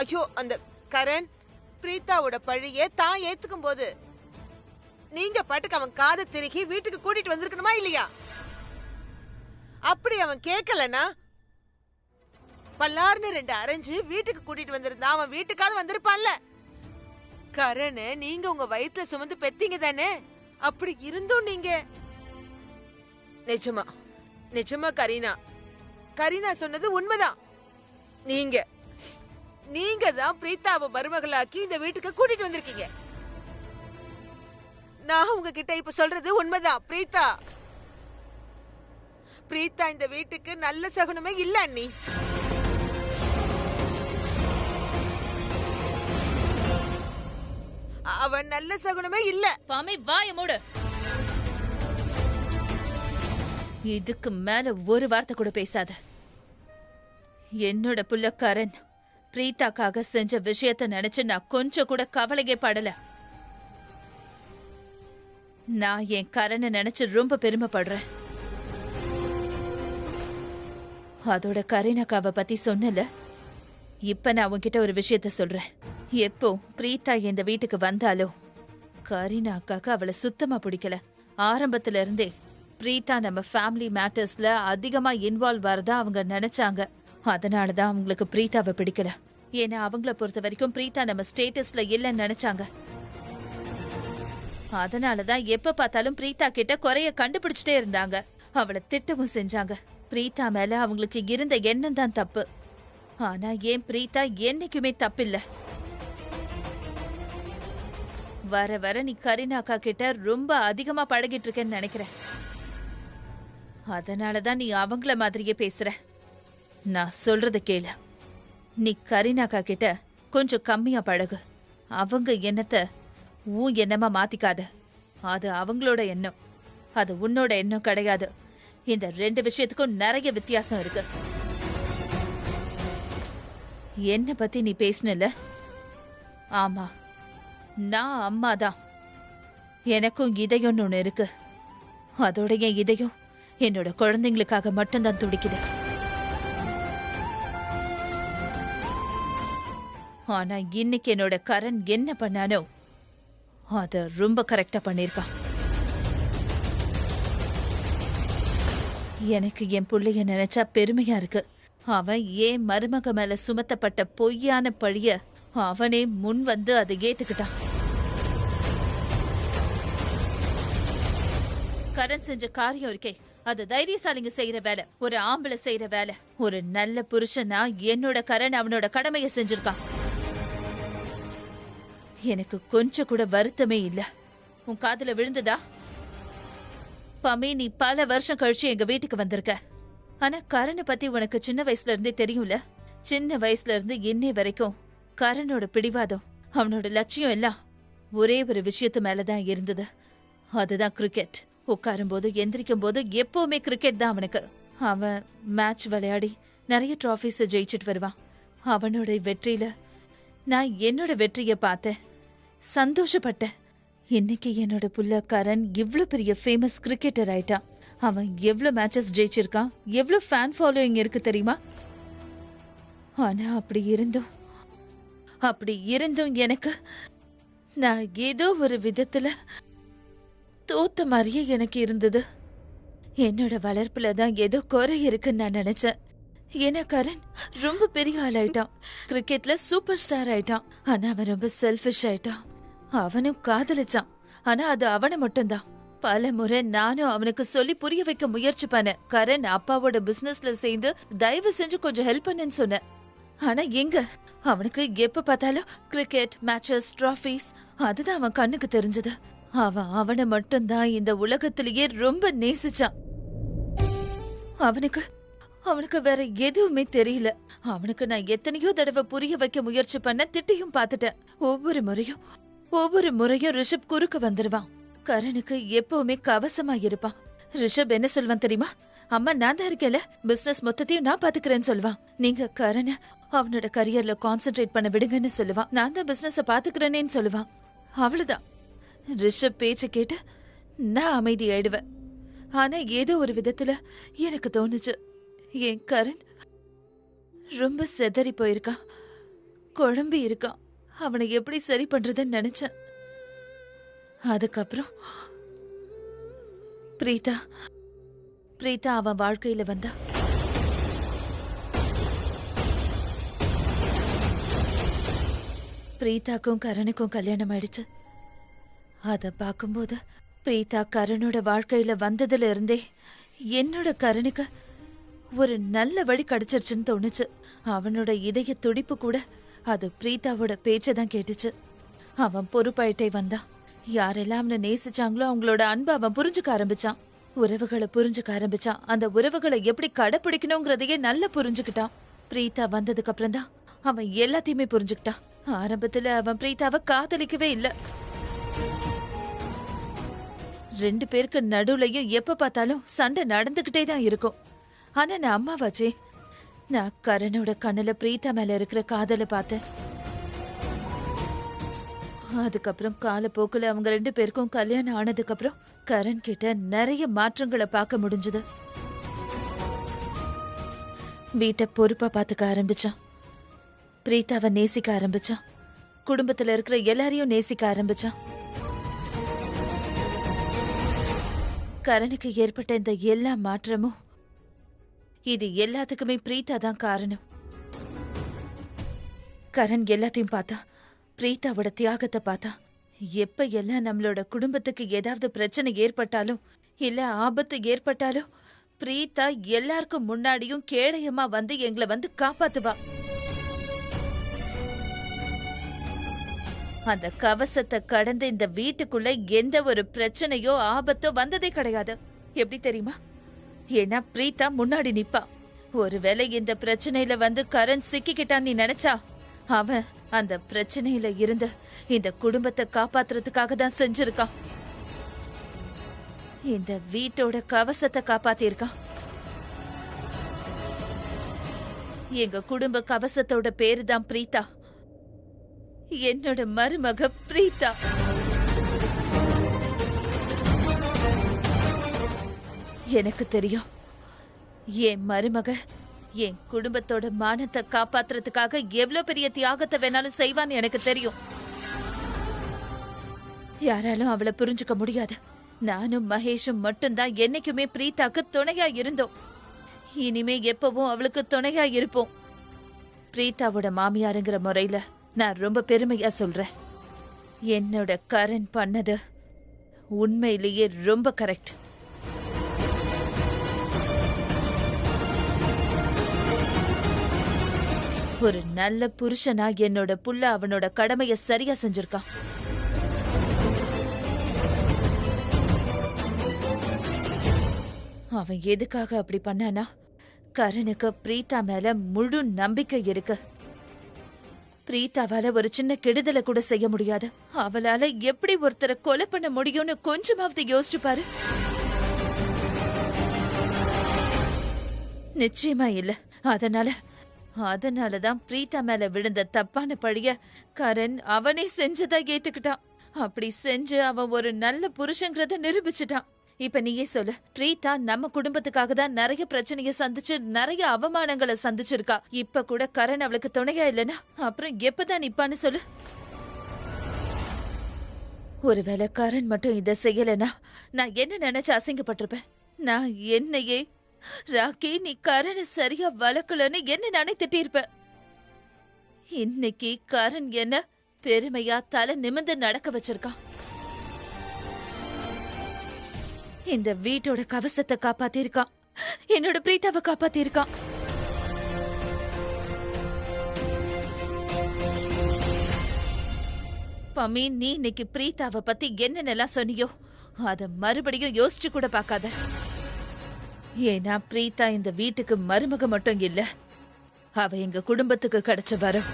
ஐயோ, அந்த கரண் பிரீத்தாவோட பழிய தான் ஏத்துக்கும் போது நீங்க பாட்டுக்கு அவன் காதை திருகி வீட்டுக்கு கூட்டிட்டு வந்திருக்கணுமா இல்லையா? அப்படி அவன் கேட்கலனா பல்லார்னு 2 அரைஞ்சு வீட்டுக்கு கூட்டிட்டு வந்திருந்தா அவன் வீட்டுக்காவது வந்திருப்பான்ல. கரண் நீங்க உங்க வயித்துல சுமந்து பெத்தீங்க தானே? அப்படி இருந்தும் நீங்க நிஜமா நிஜமா கரீனா சொன்னது உண்மைதான். நீங்க தான் பிரீத்தாவை மருமகளாக்கி இந்த வீட்டுக்கு கூட்டிட்டு வந்திருக்கீங்க. நான் உங்ககிட்ட இப்ப சொல்றது உண்மைதான். பிரீத்தா இந்த வீட்டுக்கு நல்ல சகுனமே இல்ல அண்ணி. அவன் நல்ல சகுனமே இல்ல. பாமை வாய மூடு. இதுக்கு மேல ஒரு வார்த்தை கூட பேசாத. என்னோட புள்ள கரண் பிரீத்தாக்காக செஞ்ச விஷயத்த நினைச்சு நான் கொஞ்சம் கூட கவலையே படல. நான் என் கரனை நினைச்சு ரொம்ப பெருமைப்படுறேன். அதோட கரீனாக்காவை பத்தி சொன்னல, இப்ப நான் உன்கிட்ட ஒரு விஷயத்த சொல்றேன். எப்போ பிரீத்தா இந்த வீட்டுக்கு வந்தாலோ கரீனா அக்காக்கு அவளை சுத்தமா பிடிக்கல. ஆரம்பத்துல இருந்தே பிரீத்தா நம்ம ஃபேமிலி மேட்டர்ஸ்ல அதிகமா இன்வால்வ் வரதா அவங்க நினைச்சாங்க. அதனாலதான் அவங்களுக்கு பிரீத்தாவை பிடிக்கல. ஏன்னா அவங்கள பொறுத்த வரைக்கும் பிரீத்தா நம்ம ஸ்டேட்டஸ்ல இல்லைன்னு நினைச்சாங்க. அதனாலதான் எப்ப பார்த்தாலும் பிரீத்தா கிட்ட குறைய கண்டுபிடிச்சிட்டே இருந்தாங்க. அவளை திட்டமும் செஞ்சாங்க. பிரீத்தா மேல அவங்களுக்கு இருந்த எண்ணம் தான் தப்பு. ஆனா ஏன் பிரீத்தா என்னைக்குமே தப்பில்ல. வர வர நீ கரீனா அக்கா கிட்ட ரொம்ப அதிகமா பழகிட்டு இருக்கேன்னு நினைக்கிறேன். அதனாலதான் நீ அவங்கள மாதிரியே பேசுற. நான் சொல்றத கேளு. நீ கரீனா அக்கா கிட்ட கொஞ்சம் கம்மியா பழகு. அவங்க எண்ணத்தை உன் எண்ணமா மாத்திக்காத. அது அவங்களோட எண்ணம், அது உன்னோட எண்ணம் கிடையாது. இந்த 2 விஷயத்துக்கும் நிறைய வித்தியாசம் இருக்கு. என்ன பத்தி நீ பேசினல? ஆமா, நான் அம்மாதான். எனக்கும் இதயம்னு ஒண்ணு இருக்கு. அதோட என் இதயம் என்னோட குழந்தைங்களுக்காக மட்டும்தான் துடிக்குது. ஆனா இன்னைக்கு என்னோட கரண் என்ன பண்ணானோ அத ரொம்ப கரெக்டா பண்ணிருக்கான். எனக்கு என் புள்ளைய நினைச்சா பெருமையா இருக்கு. அவன் ஏன் மருமக மேல சுமத்தப்பட்ட பொய்யான பழிய அவனே முன் வந்து அதை ஏத்துக்கிட்டான். கரண் செஞ்ச காரியம் இருக்கே, அது தைரியசாலிங்க செய்யற வேலை, ஒரு ஆம்பளை செய்யற வேலை. ஒரு நல்ல புருஷனா என்னோட கரண் அவனோட கடமையை செஞ்சிருக்கான். எனக்கு கொஞ்சம் கூட வருத்தமே இல்ல. உன் காதுல விழுந்ததா? பமி, நீ பல வருஷம் கழிச்சு எங்க வீட்டுக்கு வந்திருக்க. ஆனா கரணை பத்தி உனக்கு சின்ன வயசுல இருந்தே தெரியும்ல. சின்ன வயசுல இருந்து இன்னை வரைக்கும் கரணோட பிடிவாதம், அவனோட லட்சியம் எல்லாம் ஒரே ஒரு விஷயத்து மேலதான் இருந்தது. அதுதான் கிரிக்கெட். உட்காரும் போது எந்திரிக்கும் போது எப்பவுமே கிரிக்கெட் தான் அவனுக்கு. அவன் மேட்ச் விளையாடி நிறைய டிராஃபிஸ் ஜெயிச்சுட்டு வருவான். அவனோட வெற்றியில நான் என்னோட வெற்றிய பார்த்தேன், சந்தோஷப்பட்டேன். இன்னைக்கு என்னோட புள்ள கரண் இவ்ளோ பெரிய ஃபேமஸ் கிரிக்கெட்டர் ஆயிட்டான். அவன் எவ்வளவு மேட்சஸ் ஜெயிச்சிருக்கான், எவ்வளவு ஃபேன் ஃபாலோயிங் இருக்கு தெரியுமா? ஆனா அப்படி இருந்தும் எனக்கு நான் ஏதோ ஒரு விதத்துல தோத்த மாதிரியே எனக்கு இருந்தது. என்னோட வளர்ப்புல தான் ஏதோ குறை இருக்குன்னு நான் நினைச்சேன். ஏன்னா கரண் ரொம்ப பெரிய ஆள் ஆயிட்டான், கிரிக்கெட்ல சூப்பர் ஸ்டார் ஆயிட்டான். ஆனா அவன் ரொம்ப செல்ஃபிஷ் ஆயிட்டான். அவனும் காதலிச்சான், ஆனா அது அவனை மட்டும்தான். பல முறை நானும் அவனுக்கு சொல்லி புரிய வைக்க முயற்சி பண்ணேன். கரண் அப்பாவோட பிசினஸ்ல சேர்ந்து தயவு செஞ்சு கொஞ்சம் ஹெல்ப் பண்ணுன்னு சொன்னேன். ஆனா எங்க, அவனுக்கு எப்ப பார்த்தாலும் கிரிக்கெட் மேட்சஸ், டிராஃபிஸ், அதுதான் அவன் கண்ணுக்கு தெரிஞ்சது. அவன் அவனை மட்டும்தான் இந்த உலகத்திலேயே ரொம்ப நேசிச்சான். அவனுக்கு வேற எதுவுமே தெரியல. அவனுக்கு நான் எத்தனையோ தடவை புரிய வைக்க முயற்சி பண்ண, திட்டியும் பார்த்துட்டேன். ஒவ்வொரு முறையும் ரிஷப் குறுக்க வந்துருவான். கரனுக்கு எப்பவுமே கவசமா இருப்பான். ரிஷப் என்ன சொல்வான் தெரியுமா? அம்மா நான் தான் இருக்கேன்ல, பிசினஸ் மொத்தத்தையும் நான் பாத்துக்கிறேன்னு சொல்லுவான். நீங்க கரண அவனோட கரியர்ல கான்சென்ட்ரேட் பண்ண விடுங்கன்னு சொல்லுவான். நான் தான் பிசினஸ பாத்துக்கிறேன்னு சொல்லுவான். அவ்வளவுதான். ரிஷப் பேச்ச கேட்டு நான் அமைதி ஆயிடுவேன். ஆனா ஏதோ ஒரு விதத்துல எனக்கு தோணுச்சு, என் கரண் ரொம்ப செதறி போயிருக்கான். குழம்பி இருக்கான். அவனை எப்படி சரி பண்றதுன்னு நினைச்சேன். அதுக்கப்புறம் பிரீதா பிரீதா அவன் வாழ்க்கையில வந்தா. பிரீதாக்கும் கரனுக்கும் கல்யாணம் ஆயிடுச்சு. அத பார்க்கும்போது பிரீதா கரனோட வாழ்க்கையில வந்ததுல இருந்தே என்னோட கரனுக்கு ஒரு நல்ல வழி கிடைச்சிருச்சுன்னு தோணுச்சு. அவனோட இதய துடிப்பு கூட அது பிரீதாவோட பேச்சதான் கேட்டுச்சு. அவன் பொறுப்பாயிட்டே வந்தான். யாரெல்லாம் அவனை நேசிச்சாங்களோ அவங்களோட அன்பை அவன் புரிஞ்சுக்க ஆரம்பிச்சான். உறவுகளை புரிஞ்சுக்க ஆரம்பிச்சான். அந்த உறவுகளை எப்படி கடைப்பிடிக்கணுங்கிறதையே நல்லா புரிஞ்சுக்கிட்டான். பிரீதா வந்ததுக்கு அப்புறம் தான் அவன் எல்லாத்தையுமே புரிஞ்சுக்கிட்டான். ஆரம்பத்துல அவன் பிரீதாவை காதலிக்கவே இல்ல. 2 பேருக்கு நடுவுலயும் எப்ப பார்த்தாலும் சண்டை நடந்துகிட்டே தான் இருக்கும். ஆனா நான் அம்மாவாச்சே, நான் கரனோட கண்ணுல பிரீதா மேல இருக்கிற காதலை பார்த்தேன். அதுக்கப்புறம் காலப்போக்குல அவங்க 2 பேருக்கும் கல்யாணம் ஆனதுக்கு அப்புறம் கரண் கிட்ட நிறைய மாற்றங்களை பார்க்க முடிஞ்சது. வீட்டை பொறுப்பா பாத்துக்க ஆரம்பிச்சான். பிரீதாவை நேசிக்க ஆரம்பிச்சான். குடும்பத்துல இருக்கிற எல்லாரையும் நேசிக்க ஆரம்பிச்சான். கரனுக்கு ஏற்பட்ட இந்த எல்லா மாற்றமும் இது எல்லாத்துக்குமே பிரீதா தான் காரணம். கரண் எல்லாத்தையும் பார்த்தா, பிரீதாவோட தியாகத்தை பார்த்தா. எப்ப எல்லாம் நம்மளோட குடும்பத்துக்கு ஏதாவது பிரச்சனை ஏற்பட்டாலும் இல்ல ஆபத்து ஏற்பட்டாலும் பிரீதா எல்லாருக்கும் முன்னாடியும் கேடயமா வந்து எங்களை வந்து காப்பாத்துவா. அந்த கவசத்தை கடந்து இந்த வீட்டுக்குள்ள எந்த ஒரு பிரச்சனையோ ஆபத்தோ வந்ததே கிடையாது. எப்படி தெரியுமா? ஏன்னா பிரீதா முன்னாடி நிப்பா. ஒருவேளை இந்த பிரச்சனையில வந்து கரண் சிக்கிக்கிட்டான்னு நீ நினைச்சா, அவன் அந்த பிரச்சனையில இருந்து இந்த குடும்பத்தை காப்பாத்துறதுக்காக தான் செஞ்சிருக்கான். இந்த வீட்டோட கவசத்தை காப்பாத்திருக்கான். எங்க குடும்ப கவசத்தோட பேரு தான் பிரீதா. என்னோட மருமக பிரீதா. எனக்கு தெரியும் என் மருமக என் குடும்பத்தோட மானத்தை காப்பாத்துறதுக்காக எவ்வளவு பெரிய தியாகத்தை வேணாலும் செய்வான்னு எனக்கு தெரியும். யாராலும் அவளை புரிஞ்சுக்க முடியாது. நானும் மகேஷும் மட்டும்தான் என்னைக்குமே பிரீதாக்கு துணையா இருந்தோம். இனிமே எப்பவும் அவளுக்கு துணையா இருப்போம். பிரீதாவோட மாமியாருங்கிற முறையில நான் ரொம்ப பெருமையா சொல்றேன். என்னோட கரண் பண்ணது உண்மையிலேயே ரொம்ப கரெக்ட். ஒரு நல்ல புருஷனா என்னோட புள்ள அவனோட கடமைய சரியா செஞ்சிருக்கான். அவன் எதுக்காக அப்படி பண்ணானா, கரனுக்கு பிரீதா மேல முழு நம்பிக்கை இருக்கு. பிரீதாவால ஒரு சின்ன கெடுதலை கூட செய்ய முடியாது. அவளால எப்படி ஒருத்தரை கொலை பண்ண முடியும்னு கொஞ்சமாவது யோசிச்சு பாரு. நிச்சயமா இல்ல. அதனாலதான் பிரீதா மேல விழுந்த தப்பான பழிய கரண் அவனே செஞ்சதா ஏத்துக்கிட்டான். அப்படி செஞ்சு அவன் ஒரு நல்ல புருஷங்கிறத நிரூபிச்சுட்டான். இப்ப நீயே சொல்லு, பிரீதா நம்ம குடும்பத்துக்காக தான் நிறைய பிரச்சனைய சந்திச்சு நிறைய அவமானங்களை சந்திச்சிருக்கா. இப்ப கூட கரண் அவளுக்கு துணையா இல்லனா அப்புறம் எப்பதான் நிப்பான்னு சொல்லு. ஒருவேளை கரண் மட்டும் இத செய்யலனா நான் என்ன நினைச்சு அசிங்கப்பட்டிருப்பேன். நான் என்னையே ராக்கி நீ கரணை சரியா வளர்க்கலன்னு என்ன நினைத்துட்டு இருப்ப. இன்னைக்கு கரண் என்ன பெருமையா தலை நிமிர்ந்து நடக்க வச்சிருக்கான். இந்த வீட்டோட கவசத்தை காப்பாத்திருக்கான். என்னோட பிரீதாவை காப்பாத்திருக்கான். பமி, நீ இன்னைக்கு பிரீதாவை பத்தி என்னென்னலாம் சொன்னியோ அத மறுபடியும் யோசிச்சு கூட பார்க்காத. ஏன்னா பிரீதா இந்த வீட்டுக்கு மருமக மட்டும் இல்ல, அவ எங்க குடும்பத்துக்கு கிடைச்ச வரம்.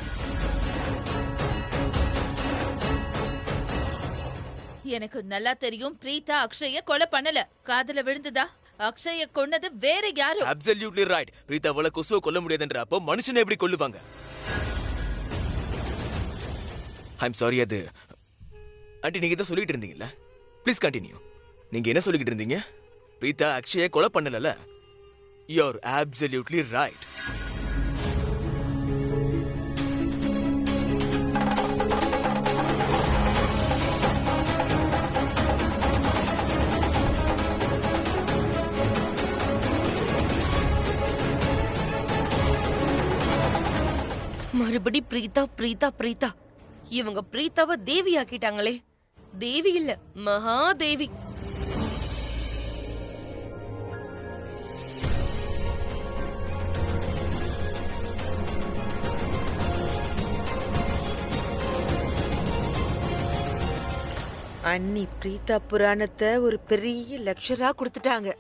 எனக்கு நல்லா தெரியும் பிரீதா அக்ஷய கொலை பண்ணல. காதல விழுந்ததா? அக்ஷய கொன்னது வேற யாரும். Absolutely right. பிரீதா அவளை கொசுவ கொல்ல முடியாதுன்ற அப்போ மனுஷனை எப்படி கொல்லுவாங்க? I'm sorry. அது ஆண்டி நீங்க இதை சொல்லிட்டு இருந்தீங்கல்ல, ப்ளீஸ் கண்டினியூ. நீங்க என்ன சொல்லிக்கிட்டு இருந்தீங்க? பிரீதா அக்ஷய கொலை பண்ணல. You are absolutely right. மறுபடி பிரீதா பிரீதா பிரீதா. இவங்க பிரீதாவை தேவி ஆக்கிட்டாங்களே. தேவி இல்ல, மகாதேவி. அண்ணி பிரீதா புராணத்தை ஒரு பெரிய லெக்சரா கொடுத்துட்டாங்க.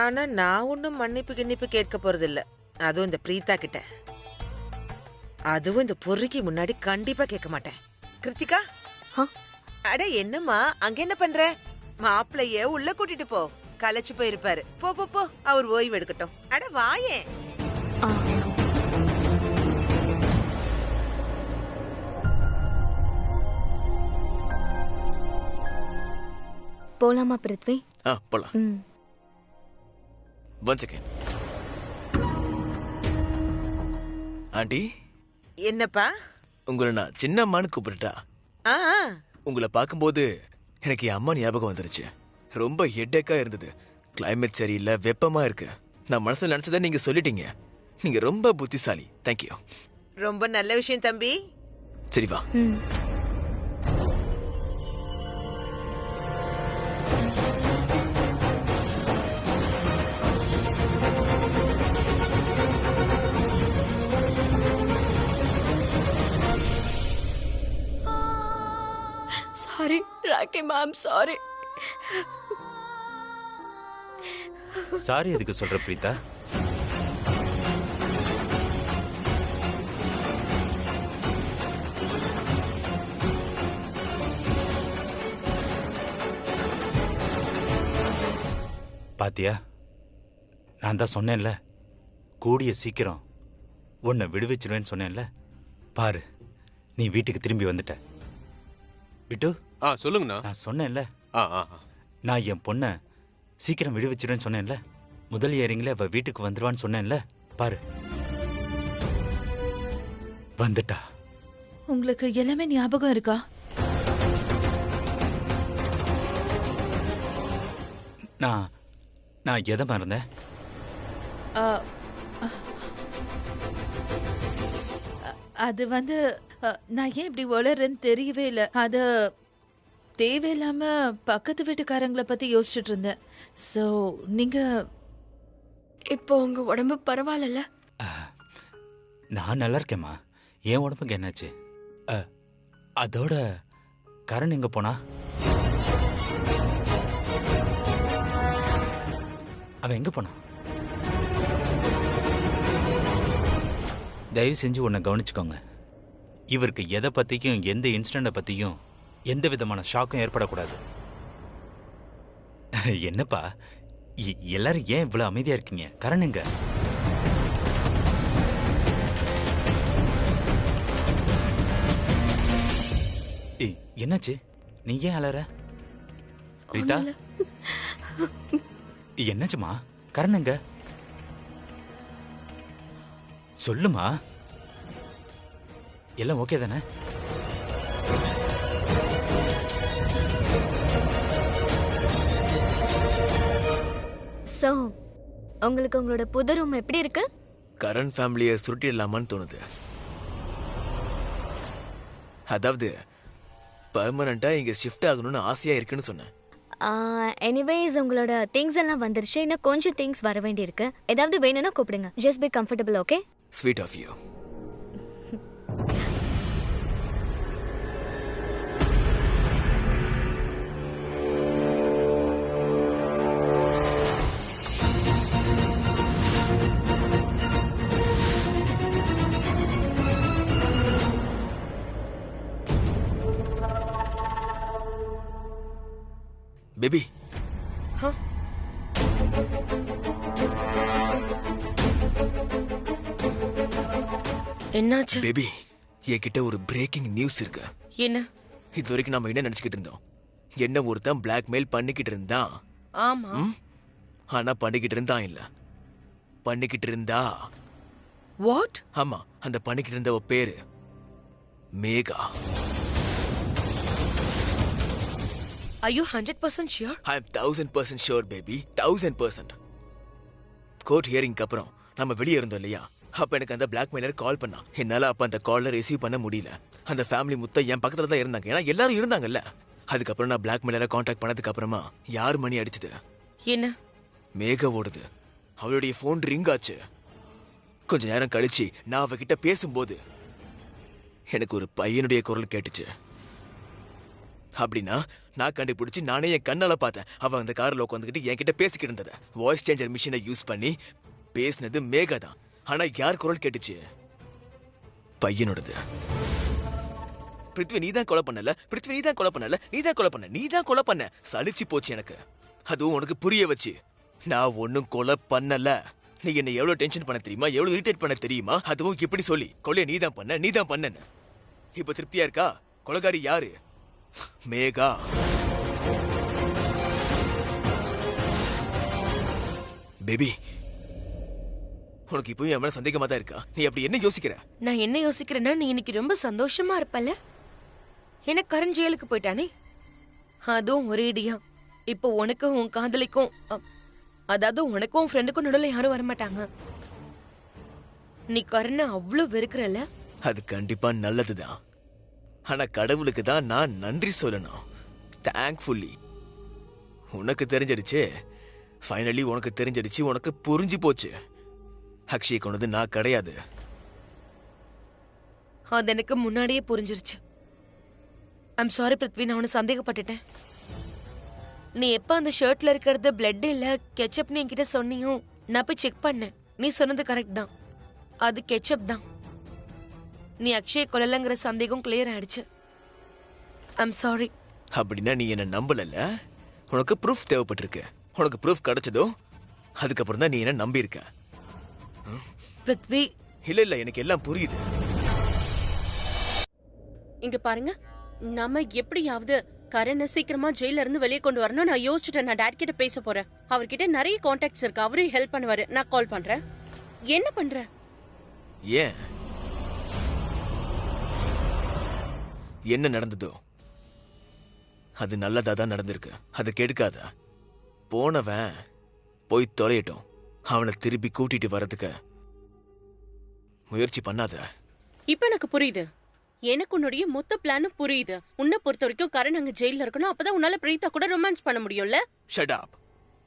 ஆனா நான் ஒன்னும் மன்னிப்பு கிண்ணிப்பு கேட்க போறது இல்ல. அதுவும் இந்த பிரீதா கிட்ட, அதுவும் இந்த பொறுக்கி முன்னாடி கண்டிப்பா கேட்க மாட்டேன். கிருத்திகா, அட என்னம்மா அங்க என்ன பண்ற? மாப்பிளைய உள்ள கூட்டிட்டு போ, கலைச்சு போயிருப்பாரு. போ போ போ, அவர் ஓய்வு எடுக்கட்டும். அட வாயே. போலாமா பிருத்வி? போலாம். One second. ஆண்டி. என்னப்பா? உங்களை நான் சின்ன அம்மான்னு கூப்பிட்டுட்டா? உங்களை பார்க்கும்போது எனக்கு என் அம்மா ஞாபகம் வந்துருச்சு. ரொம்ப ஹெட்டேக்கா இருந்தது. கிளைமேட் சரியில்லை, வெப்பமா இருக்கு. நான் மனசுல நினைச்சதை நீங்க சொல்லிட்டீங்க. நீங்க ரொம்ப புத்திசாலி. தேங்க்யூ. ரொம்ப நல்ல விஷயம் தம்பி. சரி வா. Sorry Rocky ma'am, sorry. Sorry எதுக்கு சொல்ற பிரீதா? பாத்தியா, நான் தான் சொன்னேன்ல, கூடிய சீக்கிரம் உன்னை விடுவிச்சிருவேன்னு சொன்னேன்ல. பாரு, நீ வீட்டுக்கு திரும்பி வந்துட்ட. விட்டு சொல்லுங்கண்ணா. நான் சொன்னேன்ல, நான் என் பொண்ண சீக்கிரம் விடுவிச்சிருவேன்னு சொன்னேன்ல. முதல் ஏறிங்களே அவ வீட்டுக்கு வந்துருவான்னு சொன்னேன்ல. பாரு, வந்துட்டா. உங்களுக்கு எல்லாமே ஞாபகம் இருக்கா? நான் எதை மறந்தேன்? அது வந்து நான் ஏன் இப்படி வளர்றேன்னு தெரியவே இல்லை. அது தேவையில்லாம பக்கத்து வீட்டுக்காரங்களை பத்தி யோசிச்சுட்டு இருந்தேன். சோ நீங்க இப்போ உங்க உடம்பு பரவாயில்ல? நான் நல்லா இருக்கேம்மா. என் உடம்புக்கு என்னாச்சு? அதோட கரண் எங்க போனா? அவன் எங்க போனா? தயவு செஞ்சு உன்னை கவனிச்சுக்கோங்க. இவருக்கு எதை பத்தியும், எந்த இன்சிடென்ட பத்தியும் எந்த விதமான ஷாக்கும் ஏற்படக்கூடாது. என்னப்பா எல்லாரும் ஏன் இவ்வளவு அமைதியா இருக்கீங்க? கரண் எங்க? என்னாச்சு? நீ ஏன் அலற? ரீதா, என்னாச்சுமா? கரண் எங்க? சொல்லுமா. எல்லாம் ஓகே தானே? சோ உங்களுக்கு உங்களோட புது ரூம் எப்படி இருக்கு? கரண் ஃபேமிலியை சுருட்டிடலாமான்னு தோணுது. அதாவது பெர்மனண்டா இங்க ஷிஃப்ட் ஆகணும்னு ஆசையா இருக்குன்னு சொன்னேன். எனிவேஸ் உங்களோட திங்ஸ் எல்லாம் வந்துருச்சு. இன்னும் கொஞ்சம் திங்ஸ் வர வேண்டி இருக்கு. ஏதாவது வேணும்னா கூப்பிடுங்க. Just be comfortable. Okay? Sweet of you. Baby, என்னாச்சு? பேபி, என்கிட்ட ஒரு பிரேக்கிங் நியூஸ் இருக்கு. என்ன? இது வரைக்கும் நாம என்ன நினைச்சுக்கிட்டு இருந்தோம்? என்ன ஒருத்தன் பிளாக்மெயில் பண்ணிக்கிட்டு இருந்தான். ஆமா. ஆனா பண்ணிக்கிட்டு இருந்தான் இல்ல, பண்ணிக்கிட்டு இருந்தா. வாட்? ஆமா, அந்த பண்ணிக்கிட்டு இருந்தவ பேரு Megha. Are you 100% sure? I am 1000% sure, baby. 1000%. Court ஹியரிங்க்கு அப்புறம் நம்ம வெளியே இருந்தோம் இல்லையா, அப்ப எனக்கு அந்த பிளாக்மெயிலர் கால் பண்ணான். என்னால அப்ப அந்த கால்ல ரிசீவ் பண்ண முடியல. அந்த ஃபேமிலி மொத்தம் என் பக்கத்துல தான் இருந்தாங்க, ஏன்னா எல்லாரும் இருந்தாங்கல்ல. அதுக்கப்புறம் நான் பிளாக்மெயிலரை காண்டாக்ட் பண்ணதுக்கு அப்புறமா யார் மணி அடிச்சது? என்ன? மேக ஓடுது. அவளுடைய போன் ரிங் ஆச்சு. கொஞ்ச நேரம் கழிச்சு நான் அவகிட்ட பேசும்போது எனக்கு ஒரு பையனுடைய குரல் கேட்டுச்சு. அப்படின்னா நான் கண்டுபிடிச்சு நானே என் கண்ணால பார்த்தேன். அவ அந்த கார்ல உட்காந்துக்கிட்டு என்கிட்ட பேசிக்கிட்டு இருந்தது. வாய்ஸ் சேஞ்சர் மிஷினை யூஸ் பண்ணி பேசினது மேகா தான். ஆனா யார் குரல் கேட்டுச்சு? பையனோடது. பிருத்வி நீதான் கொலை பண்ணல, பிருத்வி நீதான் கொலை பண்ணல, நீதான் கொலை பண்ண, நீதான் கொலை பண்ண. சலிச்சு போச்சு எனக்கு. அதுவும் உனக்கு புரிய வச்சு. நான் ஒன்னும் கொலை பண்ணல. நீ என்ன எவ்வளவு டென்ஷன் பண்ண தெரியுமா, எவ்வளவு இரிட்டேட் பண்ண தெரியுமா? அதுவும் இப்படி சொல்லி கொலையை நீதான் பண்ண, நீதான் பண்ணன்னு. இப்ப திருப்தியா இருக்கா? கொலைகாரி யாரு? மேகா. பேபி, உனக்கு இப்பவும் என் மேல சந்தேகமா தான் இருக்கா? நீ அப்படி என்ன யோசிக்கிற? நான் என்ன யோசிக்கிறேன்னா, நீ இன்னைக்கு ரொம்ப சந்தோஷமா இருப்பல்ல? என்ன கரண் ஜெயிலுக்கு போயிட்டானே, அதுவும் ஒரேடியா. இப்போ உனக்கும் உன் காதலிக்கும், அதாவது உனக்கும் உன் ஃப்ரெண்டுக்கும் நடுவில் யாரும் வரமாட்டாங்க. நீ கரணை அவ்வளவு வெறுக்கிறல்ல? அது கண்டிப்பா நல்லதுதான். ஆனா கடவுளுக்கு தான் நான் நன்றி சொல்லணும். தேங்க்ஃபுல்லி. உனக்கு தெரிஞ்சிடுச்சு. ஃபைனலி உனக்கு தெரிஞ்சிடுச்சு. உனக்கு புரிஞ்சு போச்சு. அக்ஷய் கொண்டது நான் கிடையாது. அது எனக்கு முன்னாடியே புரிஞ்சிருச்சு. ஐம் சாரி பிருத்வி, நான் உன்னை சந்தேகப்பட்டுட்டேன். நீ எப்ப அந்த ஷர்ட்ல இருக்கிறது பிளட் இல்ல கெச்சப்னு என்கிட்ட சொன்னியோ, நான் போய் செக் பண்ணேன். நீ சொன்னது கரெக்ட் தான், அது கெச்சப் தான். நீ அக்ஷய் கொல்லலங்கிற சந்தேகம் கிளியர் ஆயிடுச்சு. I'm sorry. அப்படின்னா நீ என்ன நம்பலல்ல? உனக்கு ப்ரூஃப் தேவைப்பட்டிருக்கு. உனக்கு ப்ரூஃப் கிடைச்சதோ அதுக்கப்புறம் தான் நீ என்ன நம்பி இருக்க. பிருத்வி, இல்ல இல்ல, எனக்கு எல்லாம் புரியுது. இங்க பாருங்க, நம்ம எப்படியாவது கரணை சீக்கிரமா ஜெயில இருந்து வெளியே கொண்டு வரணும். நான் யோசிச்சுட்டேன். நான் டாட் கிட்ட பேச போறேன். அவர்கிட்ட நிறைய கான்டாக்ட்ஸ் இருக்கு. அவரே ஹெல்ப் பண்ணுவாரு. நான் கால் பண்றேன். என்ன பண்ற? ஏன்? என்ன நடந்ததோ அது நல்லதா தான் நடந்திருக்கு. அது கெடுக்காத. போனவன் போய் தொலையட்டும். அவனை திருப்பி கூட்டிட்டு வர்றதுக்கு முயற்சி பண்ணாத. இப்ப எனக்கு புரியுது. எனக்கு உன்னுடைய மொத்த பிளானும் புரியுது. உன்னை பொறுத்த வரைக்கும் கரண் அங்க ஜெயில இருக்கணும். அப்பதான் உன்னால பிரீதா கூட ரொமான்ஸ் பண்ண முடியும்ல. Shut up.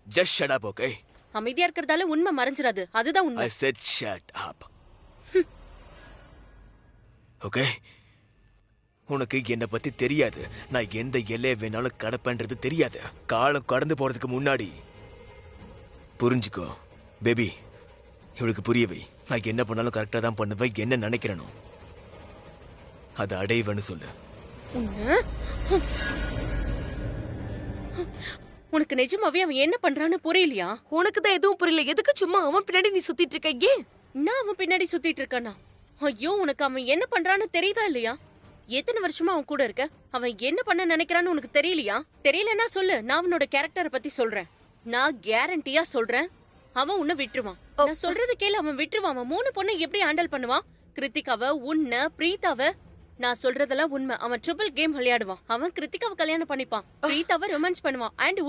Just shut up, okay? அமைதியா இருக்கிறதால உண்மை மறைஞ்சிராது. அதுதான் உண்மை. I said shut up. Okay? உனக்கு என்ன பத்தி தெரியாது. நான் எந்த எல்லையை வேணாலும் கடப்பேன்றது தெரியாது. காலம் கடந்து போறதுக்கு முன்னாடி புரிஞ்சுக்கோ பேபி. இவளுக்கு புரியவை. நான் என்ன பண்ணாலும் கரெக்டா தான் பண்ணுவேன். என்ன நினைக்கிறேனோ அது அடைவன்னு சொல்லு. உனக்கு நிஜமாவே அவன் என்ன பண்றான்னு புரியலையா? உனக்கு தான் எதுவும் புரியல. எதுக்கு சும்மா அவன் பின்னாடி நீ சுத்திட்டு இருக்க? ஏன் நான் அவன் பின்னாடி சுத்திட்டு இருக்கானா? ஐயோ, உனக்கு அவன் என்ன பண்றான்னு தெரியுதா இல்லையா? எத்தனை வருஷமா அவன் கூட இருக்க? அவன் என்ன பண்ண நினைக்கிறான்னு உனக்கு தெரியலையா? தெரியலன்னா சொல்லு, நான் அவனோட கேரக்டரை பத்தி சொல்றேன். நான் கேரண்டியா சொல்றேன், அவன் உன்னை விட்டுருவான். நான் சொல்றது கேளு, அவன் விட்டுருவான். அவன் 3 பொண்ணை எப்படி ஹேண்டில் பண்ணுவான்? கிருத்திகாவை, உன்னை, பிரீதாவை. நான் சொல்றதெல்லாம் உண்மை. அவன் ட்ரிபிள் கேம் விளையாடுவான். அவன் கிருத்திகாவை கல்யாணம் பண்ணிப்பான், பிரீதாவை ரொமான்ஸ் பண்ணுவான், அண்ட்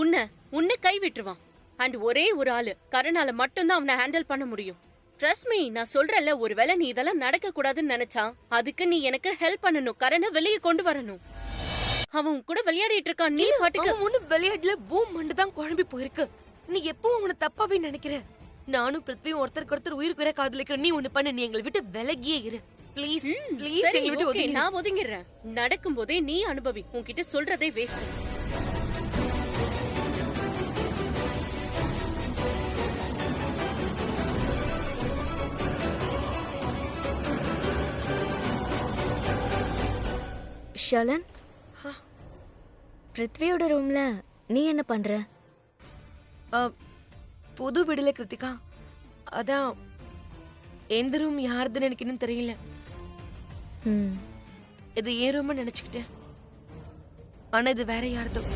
உன்னை கை விட்டுருவான். அண்ட் ஒரே ஒரு ஆளு கரணால மட்டும்தான் அவனை ஹேண்டில் பண்ண முடியும். ட்ரஸ்ட் மீ, நான் சொல்றேன்ல, ஒருவேளை நீ இதெல்லாம் நடக்க கூடாதுன்னு நினைச்சா அதுக்கு நீ எனக்கு ஹெல்ப் பண்ணணும். கரணை வெளியே கொண்டு வரணும். அவன் கூட விளையாடிட்டு இருக்கான். நீ பாட்டுக்கு ஒண்ணு விளையாடல. பூம் மண்டு தான் குழம்பி போயிருக்கு. நீ எப்பவும் அவனை தப்பாவே நினைக்கிற. நானும் பிருத்வியும் ஒருத்தருக்கு ஒருத்தர் உயிருக்கு உயிரை காதலிக்கிற. நீ ஒண்ணு பண்ணு, நீ எங்களை விட்டு விலகியே இரு ப்ளீஸ். ப்ளீஸ் எங்களை விட்டு ஒதுங்கி. நான் ஒதுங்கிடுறேன். நடக்கும் போதே நீ அனுபவி. உன்கிட்ட சொல்றதே வேஸ்ட். ஷலன், பிருத்வியோட ரூம்ல நீ என்ன பண்ற? புது வீடுல கிருத்திகா. அதான் எந்த ரூம் யாருதுன்னு எனக்கு இன்னும் தெரியல. இது ஏன் ரூம் நினைச்சுக்கிட்டேன். ஆனா இது வேற யாருதும்.